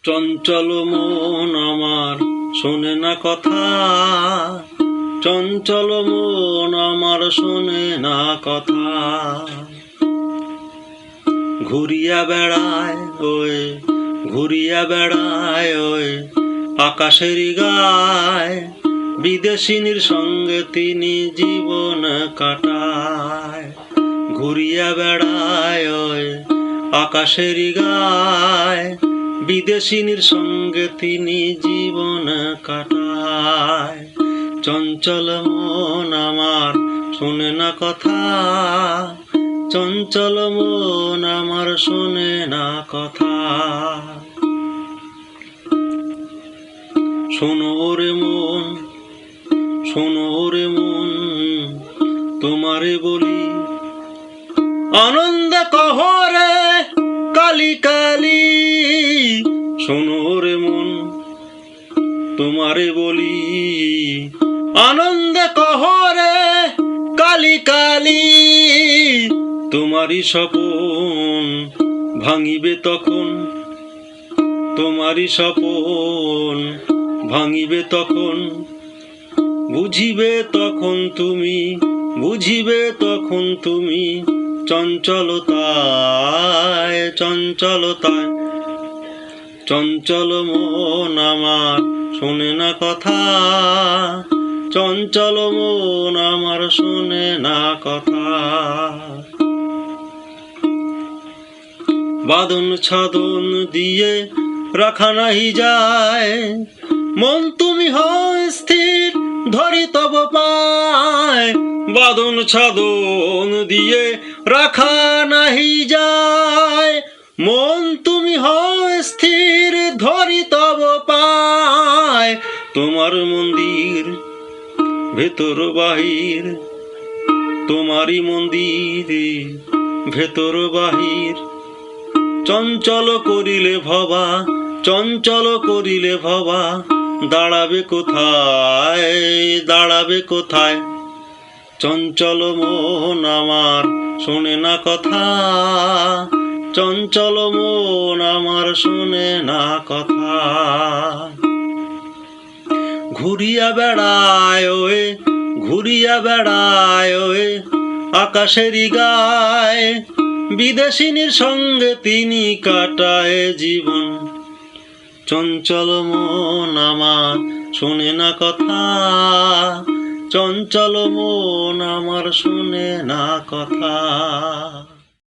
চঞ্চল মন আমার শোনে না কথা, চঞ্চল মন আমার শোনে না কথা। ঘুরিয়া বেড়ায় ওই, ঘুরিয়া বেড়ায় ওই আকাশের গায়, বিদেশিনীর সঙ্গে তিনি জীবন কাটায়। ঘুরিয়া বেড়ায় ওই আকাশের গায়, বিদেশিনীর সঙ্গে তিনি জীবন কাটায়। চঞ্চল মন আমার শোনে না কথা, চঞ্চল মন আমার শোনে না কথা। শোনো রে মন, শোনো রে মন, তোমারে বলি আনন্দ কহরে কালি কালি। শোনো রে মন, তোমারে বলি আনন্দ কহরে কালি কালি। তোমারই স্বপন ভাঙিবে তখন, তোমারই স্বপন ভাঙিবে তখন। বুঝিবে তখন তুমি, বুঝিবে তখন তুমি চঞ্চলতায়, চঞ্চলতায়। চঞ্চল মন আমার শোনে না কথা, চঞ্চল মন আমার শোনে না কথা। বাঁধন ছাদন দিয়ে রাখা নাহি যায়, মন তুমি হও স্থির ধরি তব পায়। বাঁধন ছাদন দিয়ে রাখা নাহি যায়, মন তুমি হও স্থির ধরি তব পায়। তোমার মন্দির ভেতর বাহির, তোমারই মন্দির ভেতর বাহির। চঞ্চল করিলে ভবা, চঞ্চল করিলে ভবা, দাঁড়াবে কোথায়, দাঁড়াবে কোথায়। চঞ্চল মন আমার শোনে না কথা, চঞ্চল মন আমার শোনে না কথা। ঘুরিয়া বেড়ায় ওয়ে, ঘুরিয়া বেড়ায় ওয়ে আকাশের গায়, বিদেশিনীর সঙ্গে তিনি কাটায় জীবন। চঞ্চল মন আমার শোনে না কথা, চঞ্চল মন আমার শোনে না কথা।